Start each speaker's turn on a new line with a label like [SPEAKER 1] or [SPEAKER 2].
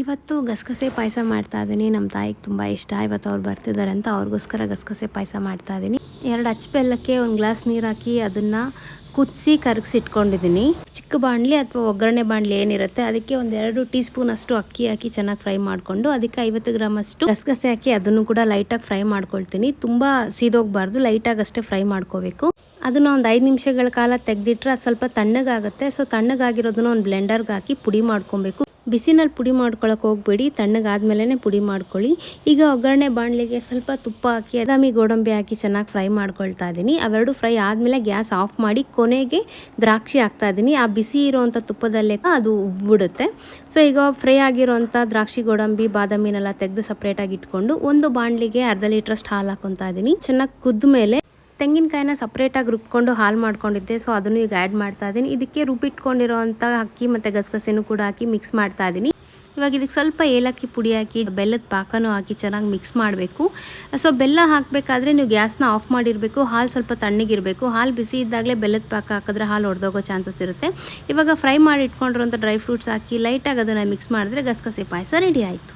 [SPEAKER 1] ಇವತ್ತು ಗಸಗಸೆ ಪಾಯಸ ಮಾಡ್ತಾ ಇದ್ದೀನಿ. ನಮ್ಮ ತಾಯಿಗೆ ತುಂಬ ಇಷ್ಟ. ಇವತ್ತು ಅವ್ರು ಬರ್ತಿದ್ದಾರೆ ಅಂತ ಅವ್ರಿಗೋಸ್ಕರ ಗಸಗಸೆ ಪಾಯಸ ಮಾಡ್ತಾ ಇದ್ದೀನಿ. 2 ಅಚ್ಚ ಬೆಲ್ಲಕ್ಕೆ 1 ಗ್ಲಾಸ್ ನೀರು ಹಾಕಿ ಅದನ್ನು ಕುದಿಸಿ ಕರಗಿಸಿಟ್ಕೊಂಡಿದ್ದೀನಿ. ಚಿಕ್ಕ ಬಾಣಲಿ ಅಥವಾ ಒಗ್ಗರಣೆ ಬಾಣಲಿ ಏನಿರುತ್ತೆ ಅದಕ್ಕೆ 1-2 ಟೀ ಸ್ಪೂನ್ ಅಷ್ಟು ಅಕ್ಕಿ ಹಾಕಿ ಚೆನ್ನಾಗಿ ಫ್ರೈ ಮಾಡಿಕೊಂಡು ಅದಕ್ಕೆ 50 ಗ್ರಾಮ್ ಅಷ್ಟು ಗಸಗಸೆ ಹಾಕಿ ಅದನ್ನು ಕೂಡ ಲೈಟಾಗಿ ಫ್ರೈ ಮಾಡ್ಕೊಳ್ತೀನಿ. ತುಂಬ ಸೀದೋಗಬಾರ್ದು, ಲೈಟಾಗಿ ಅಷ್ಟೇ ಫ್ರೈ ಮಾಡ್ಕೋಬೇಕು. ಅದನ್ನು ಒಂದು 5 ನಿಮಿಷಗಳ ಕಾಲ ತೆಗೆದಿಟ್ರೆ ಅದು ಸ್ವಲ್ಪ ತಣ್ಣಗಾಗುತ್ತೆ. ಸೊ ತಣ್ಣಗಾಗಿರೋದನ್ನ ಒಂದು ಬ್ಲೆಂಡರ್ಗೆ ಹಾಕಿ ಪುಡಿ ಮಾಡ್ಕೊಬೇಕು. ಬಿಸಿನಲ್ಲಿ ಪುಡಿ ಮಾಡ್ಕೊಳಕ್ಕೆ ಹೋಗ್ಬೇಡಿ, ತಣ್ಣಗಾದ್ಮೇಲೆ ಪುಡಿ ಮಾಡ್ಕೊಳ್ಳಿ. ಈಗ ಒಗ್ಗರಣೆ ಬಾಣಲಿಗೆ ಸ್ವಲ್ಪ ತುಪ್ಪ ಹಾಕಿ ಬಾದಾಮಿ ಗೋಡಂಬಿ ಹಾಕಿ ಚೆನ್ನಾಗಿ ಫ್ರೈ ಮಾಡ್ಕೊಳ್ತಾ ಇದ್ದೀನಿ. ಅವೆರಡು ಫ್ರೈ ಆದಮೇಲೆ ಗ್ಯಾಸ್ ಆಫ್ ಮಾಡಿ ಕೊನೆಗೆ ದ್ರಾಕ್ಷಿ ಹಾಕ್ತಾ ಇದ್ದೀನಿ. ಆ ಬಿಸಿ ಇರೋವಂಥ ತುಪ್ಪದಲ್ಲೇ ಅದು ಉಬ್ಬಿಡುತ್ತೆ. ಸೊ ಈಗ ಫ್ರೈ ಆಗಿರೋವಂಥ ದ್ರಾಕ್ಷಿ ಗೋಡಂಬಿ ಬಾದಾಮಿನೆಲ್ಲ ತೆಗೆದು ಸಪ್ರೇಟಾಗಿ ಇಟ್ಕೊಂಡು ಒಂದು ಬಾಣಲಿಗೆ 1/2 ಲೀಟ್ರಷ್ಟು ಹಾಲು ಹಾಕೊತಾ ಇದ್ದೀನಿ. ಚೆನ್ನಾಗಿ ಕುದ್ದ ಮೇಲೆ ತೆಂಗಿನಕಾಯಿನ ಸಪ್ರೇಟಾಗಿ ರುಬ್ಕೊಂಡು ಹಾಲು ಮಾಡ್ಕೊಂಡಿದ್ದೆ. ಸೊ ಅದನ್ನು ಈಗ ಆ್ಯಡ್ ಮಾಡ್ತಾ ಇದ್ದೀನಿ. ಇದಕ್ಕೆ ರುಬ್ಬಿಟ್ಕೊಂಡಿರೋವಂಥ ಅಕ್ಕಿ ಮತ್ತು ಗಸಗಸೆನೂ ಕೂಡ ಹಾಕಿ ಮಿಕ್ಸ್ ಮಾಡ್ತಾ ಇದ್ದೀನಿ. ಇವಾಗ ಇದಕ್ಕೆ ಸ್ವಲ್ಪ ಏಲಕ್ಕಿ ಪುಡಿ ಹಾಕಿ ಬೆಲ್ಲದ ಪಾಕನೂ ಹಾಕಿ ಚೆನ್ನಾಗಿ ಮಿಕ್ಸ್ ಮಾಡಬೇಕು. ಸೊ ಬೆಲ್ಲ ಹಾಕಬೇಕಾದ್ರೆ ನೀವು ಗ್ಯಾಸ್ನ ಆಫ್ ಮಾಡಿರಬೇಕು. ಹಾಲು ಸ್ವಲ್ಪ ತಣ್ಣಗಿರಬೇಕು. ಹಾಲು ಬಿಸಿ ಇದ್ದಾಗಲೇ ಬೆಲ್ಲದ ಪಾಕ ಹಾಕಿದ್ರೆ ಹಾಲು ಒಡೆದೋಗೋ ಚಾನ್ಸಸ್ ಇರುತ್ತೆ. ಇವಾಗ ಫ್ರೈ ಮಾಡಿ ಇಟ್ಕೊಂಡಿರೋಂಥ ಡ್ರೈ ಫ್ರೂಟ್ಸ್ ಹಾಕಿ ಲೈಟಾಗಿ ಅದನ್ನು ಮಿಕ್ಸ್ ಮಾಡಿದ್ರೆ ಗಸಗಸೆ ಪಾಯಸ ರೆಡಿ ಆಯಿತು.